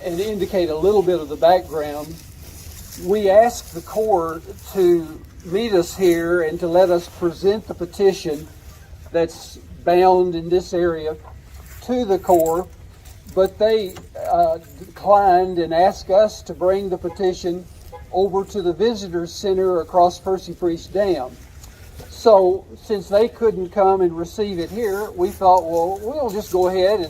and indicate a little bit of the background. We asked the Corps to meet us here and to let us present the petition that's bound in this area to the Corps, but they declined and asked us to bring the petition over to the Visitors Center across Percy Priest Dam. So since they couldn't come and receive it here, we thought, well, we'll just go ahead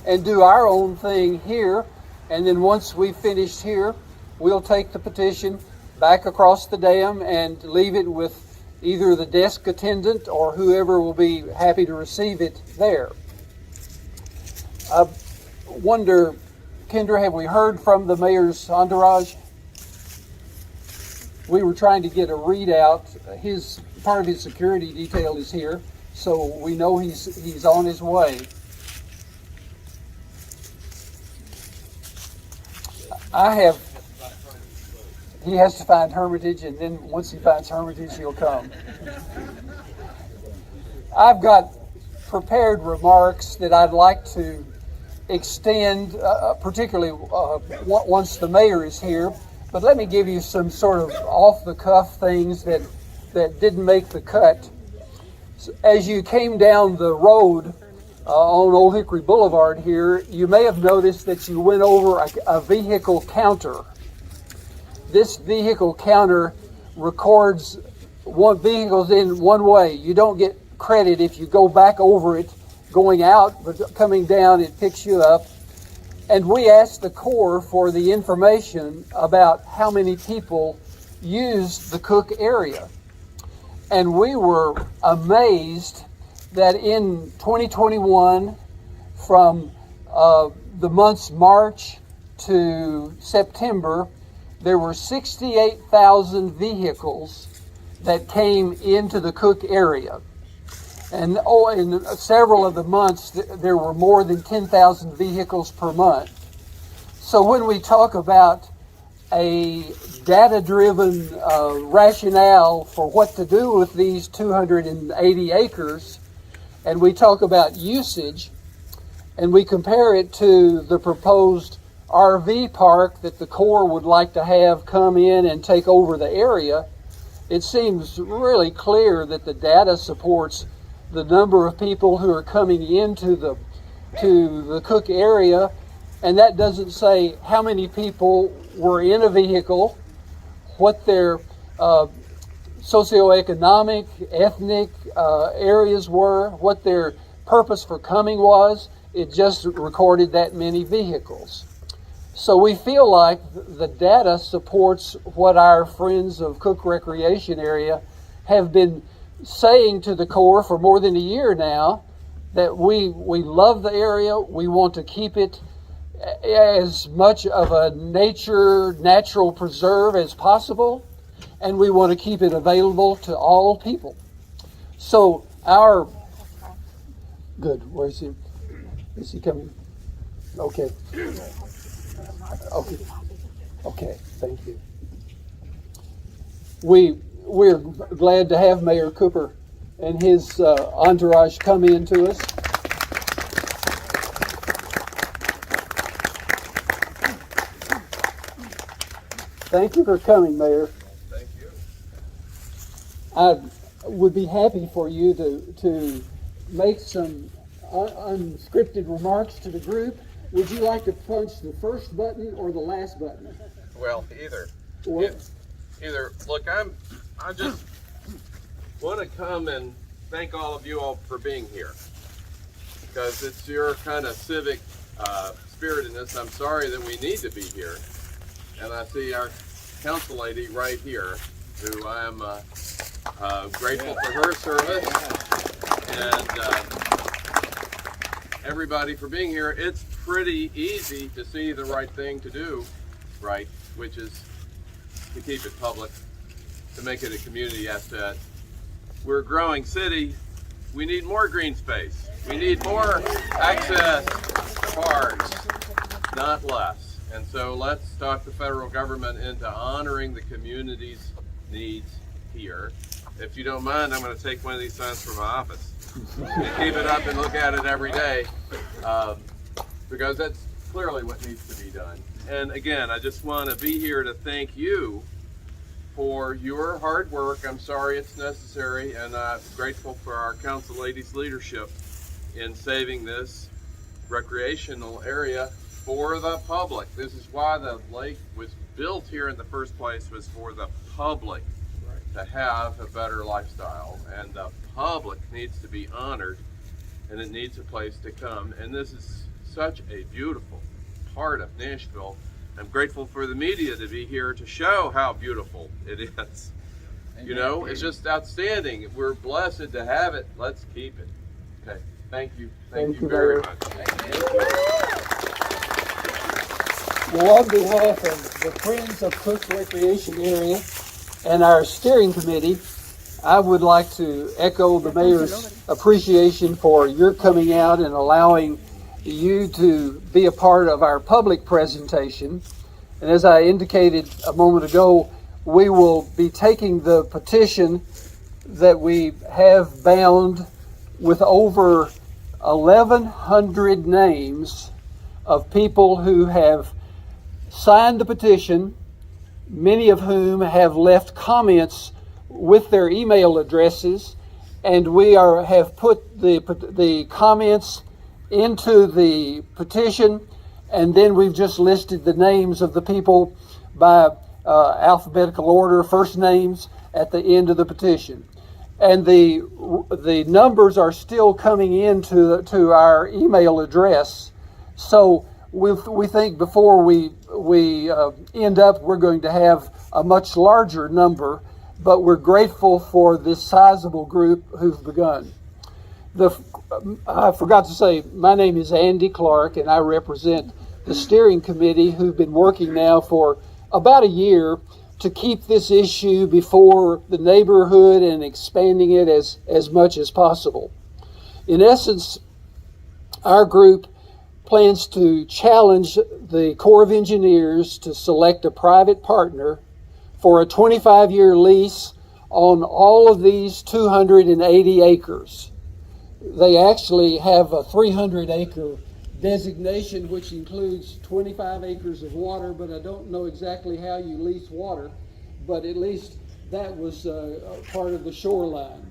and do our own thing here, and then once we've finished here, we'll take the petition back across the dam and leave it with either the desk attendant or whoever will be happy to receive it there. I wonder, Kendra, have we heard from the mayor's entourage? We were trying to get a readout. Part of his security detail is here, so we know he's on his way. He has to find Hermitage, and then once he finds Hermitage, he'll come. I've got prepared remarks that I'd like to extend, particularly once the mayor is here, but let me give you some sort of off-the-cuff things that didn't make the cut. As you came down the road on Old Hickory Boulevard here, you may have noticed that you went over a vehicle counter. This vehicle counter records vehicles in one way. You don't get credit if you go back over it going out, but coming down it picks you up. And we asked the Corps for the information about how many people use the Cook area. And we were amazed that in 2021, from the months March to September, there were 68,000 vehicles that came into the Cook area. And in several of the months, there were more than 10,000 vehicles per month. So when we talk about a data-driven rationale for what to do with these 280 acres, and we talk about usage, and we compare it to the proposed RV park that the Corps would like to have come in and take over the area, it seems really clear that the data supports the number of people who are coming into the Cook area, and that doesn't say how many people were in a vehicle, what their socioeconomic, ethnic areas were, what their purpose for coming was. It just recorded that many vehicles. So we feel like the data supports what our friends of Cook Recreation Area have been saying to the Corps for more than a year now, that we love the area, we want to keep it as much of a natural preserve as possible, and we want to keep it available to all people. So good, where is he? Is he coming? Okay. Okay, thank you. We're glad to have Mayor Cooper and his entourage come in to us. Thank you for coming, Mayor. Thank you. I would be happy for you to make some unscripted remarks to the group. Would you like to punch the first button or the last button? Well, either. Either. Look, I just want to come and thank all of you all for being here, because it's your kind of civic spirit in this. I'm sorry that we need to be here, and I see our council lady right here, who I am grateful for her service, and everybody for being here. It's pretty easy to see the right thing to do, right, which is to keep it public, to make it a community asset. We're a growing city. We need more green space. We need more access to parks, not less. And so let's talk the federal government into honoring the community's needs here. If you don't mind, I'm going to take one of these signs from my office and keep it up and look at it every day, because that's clearly what needs to be done. And again, I just want to be here to thank you for your hard work. I'm sorry it's necessary, and I'm grateful for our council ladies' leadership in saving this recreational area for the public. This is why the lake was built here in the first place, was for the public to have a better lifestyle, and the public needs to be honored, and it needs a place to come. And this is such a beautiful part of Nashville. I'm grateful for the media to be here to show how beautiful it is. You know, it's just outstanding. We're blessed to have it. Let's keep it. Okay, thank you. Thank you very much. Well, on behalf of the Friends of Cook Recreation Area and our steering committee, I would like to echo the mayor's appreciation for your coming out and allowing you to be a part of our public presentation. And as I indicated a moment ago, we will be taking the petition that we have bound with over 1,100 names of people who have signed the petition, many of whom have left comments with their email addresses, and we have put the comments into the petition, and then we've just listed the names of the people by alphabetical order, first names at the end of the petition. And the numbers are still coming into to our email address. So we think before we end up, we're going to have a much larger number, but we're grateful for this sizable group who've begun. I forgot to say, my name is Andy Clark, and I represent the steering committee, who've been working now for about a year to keep this issue before the neighborhood and expanding it as much as possible. In essence, our group plans to challenge the Corps of Engineers to select a private partner for a 25-year lease on all of these 280 acres. They actually have a 300-acre designation, which includes 25 acres of water, but I don't know exactly how you lease water, but at least that was part of the shoreline.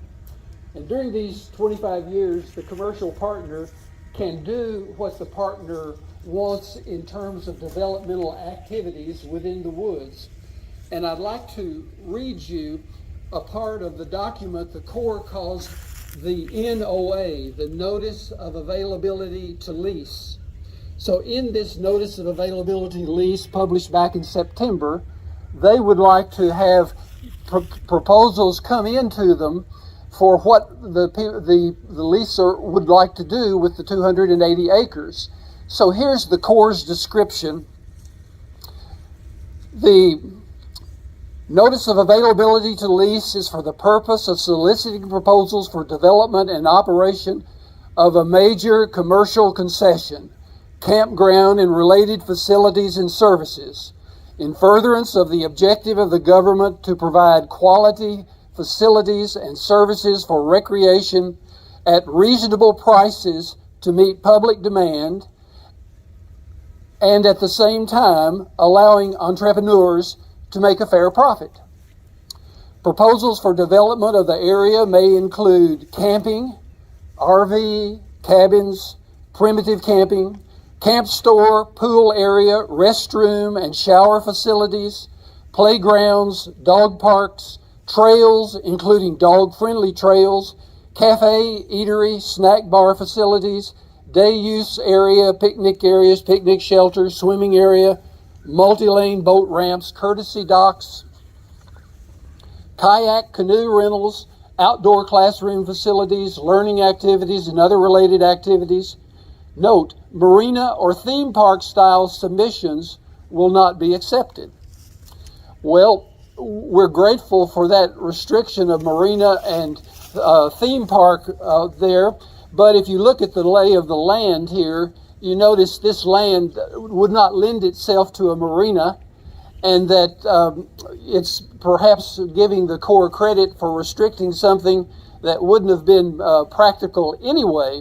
And during these 25 years, the commercial partner can do what the partner wants in terms of developmental activities within the woods. And I'd like to read you a part of the document the Corps calls the NOA, the Notice of Availability to Lease. So in this Notice of Availability to Lease, published back in September, they would like to have proposals come into them for what the leaser would like to do with the 280 acres. So here's the Corps' description. The Notice of Availability to Lease is for the purpose of soliciting proposals for development and operation of a major commercial concession, campground, and related facilities and services, in furtherance of the objective of the government to provide quality facilities and services for recreation at reasonable prices to meet public demand, and at the same time allowing entrepreneurs to make a fair profit. Proposals for development of the area may include camping, RV, cabins, primitive camping, camp store, pool area, restroom and shower facilities, playgrounds, dog parks, trails, including dog-friendly trails, cafe, eatery, snack bar facilities, day use area, picnic areas, picnic shelters, swimming area, multi-lane boat ramps, courtesy docks, kayak, canoe rentals, outdoor classroom facilities, learning activities, and other related activities. Note, marina or theme park style submissions will not be accepted. Well, we're grateful for that restriction of marina and theme park there, but if you look at the lay of the land here, you notice this land would not lend itself to a marina, and that it's perhaps giving the Corps credit for restricting something that wouldn't have been practical anyway.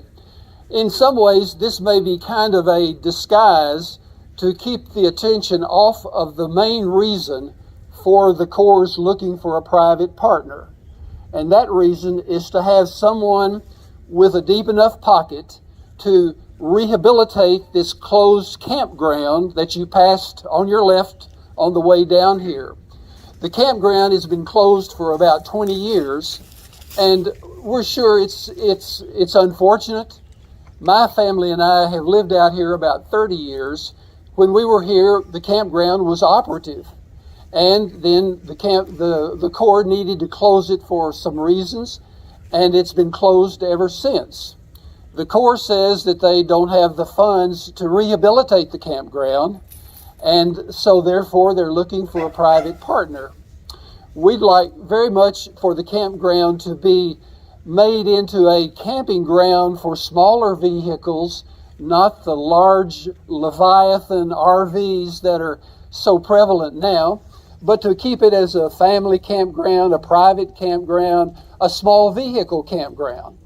In some ways, this may be kind of a disguise to keep the attention off of the main reason for the Corps looking for a private partner. And that reason is to have someone with a deep enough pocket to rehabilitate this closed campground that you passed on your left on the way down here. The campground has been closed for about 20 years, and we're sure it's unfortunate. My family and I have lived out here about 30 years. When we were here, the campground was operative, and then the Corps needed to close it for some reasons, and it's been closed ever since. The Corps says that they don't have the funds to rehabilitate the campground, and so therefore they're looking for a private partner. We'd like very much for the campground to be made into a camping ground for smaller vehicles, not the large Leviathan RVs that are so prevalent now, but to keep it as a family campground, a private campground, a small vehicle campground.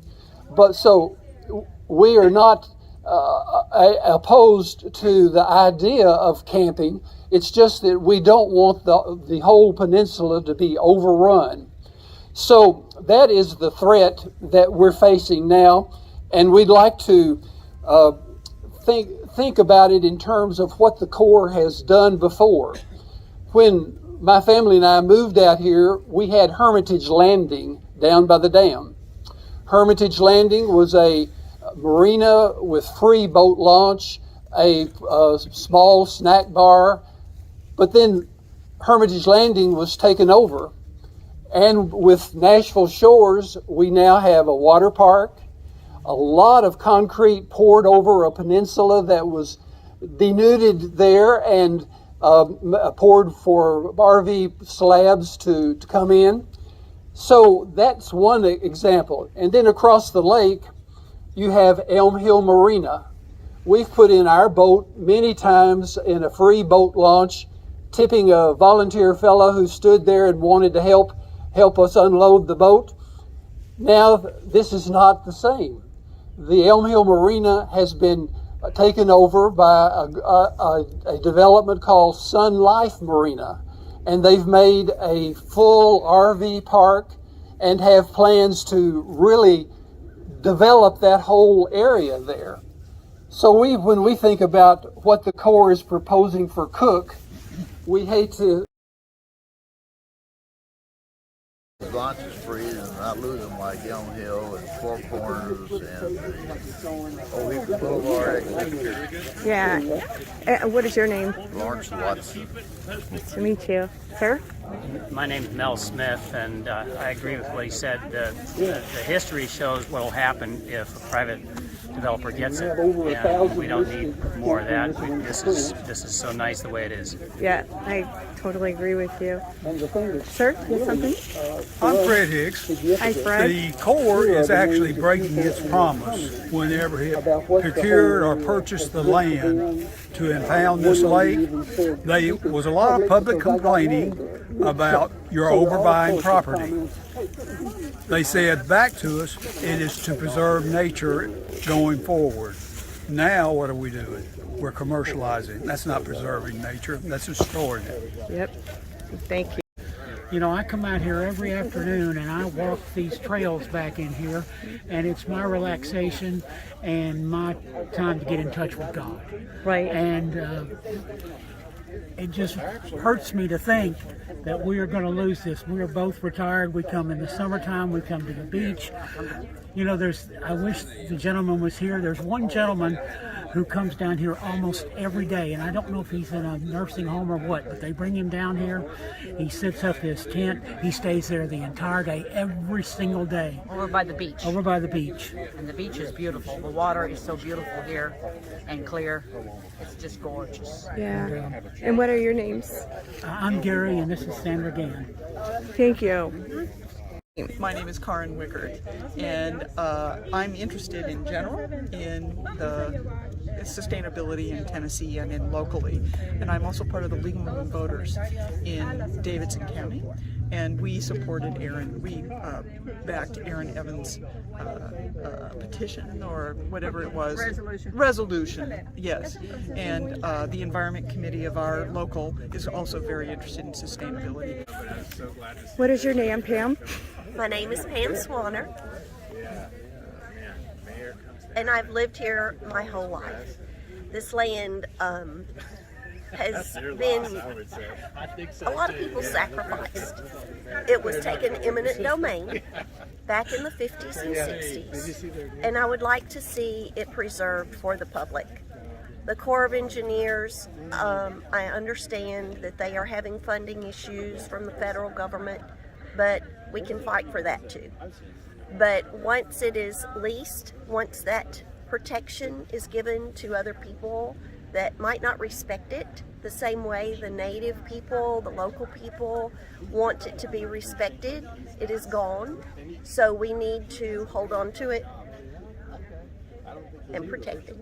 But so we are not opposed to the idea of camping. It's just that we don't want the whole peninsula to be overrun. So that is the threat that we're facing now, and we'd like to think about it in terms of what the Corps has done before. When my family and I moved out here, we had Hermitage Landing down by the dam. Hermitage Landing was a marina with free boat launch, a small snack bar, but then Hermitage Landing was taken over. And with Nashville Shores, we now have a water park, a lot of concrete poured over a peninsula that was denuded there and poured for RV slabs to come in. So that's one example. And then across the lake, you have Elm Hill Marina. We've put in our boat many times in a free boat launch, tipping a volunteer fellow who stood there and wanted to help us unload the boat. Now, this is not the same. The Elm Hill Marina has been taken over by a development called Sun Life Marina, and they've made a full RV park and have plans to really develop that whole area there. So when we think about what the Corps is proposing for Cook, we hate to launch is free and not lose them like Elm Hill and Four Corners and O'Hare Boulevard. Yeah. What is your name? Lawrence Watson. Nice to meet you. Sir? My name's Mel Smith, and I agree with what he said. The history shows what will happen if a private developer gets it, and we don't need more of that. This is so nice the way it is. Yeah, I totally agree with you. Sir, you have something? I'm Fred Hicks. Hi, Fred. The Corps is actually breaking its promise whenever it procured or purchased the land to impound this lake. There was a lot of public complaining about your overbuying property. They said back to us, it is to preserve nature going forward. Now what are we doing? We're commercializing. That's not preserving nature, that's destroying it. Yep. Thank you. You know, I come out here every afternoon and I walk these trails back in here, and it's my relaxation and my time to get in touch with God. Right. And it just hurts me to think that we are going to lose this. We are both retired. We come in the summertime. We come to the beach. You know, I wish the gentleman was here. There's one gentleman who comes down here almost every day, and I don't know if he's in a nursing home or what, but they bring him down here. He sits up his tent. He stays there the entire day, every single day. Over by the beach. Over by the beach. And the beach is beautiful. The water is so beautiful here and clear. It's just gorgeous. Yeah. And what are your names? I'm Gary, and this is Sandra Gann. Thank you. My name is Karen Wickert, and I'm interested in general in the sustainability in Tennessee and in locally. And I'm also part of the League of Women Voters in Davidson County. and we supported Aaron. We backed Aaron Evans' petition or whatever it was. Resolution, yes. And the Environment Committee of our local is also very interested in sustainability. What is your name, Pam? My name is Pam Swanner, and I've lived here my whole life. This land has been a lot of people sacrificed. It was taken eminent domain back in the 50s and 60s, and I would like to see it preserved for the public. The Corps of Engineers, I understand that they are having funding issues from the federal government, but we can fight for that too. But once it is leased, once that protection is given to other people that might not respect it the same way the native people, the local people want it to be respected, it is gone. So we need to hold on to it and protect it.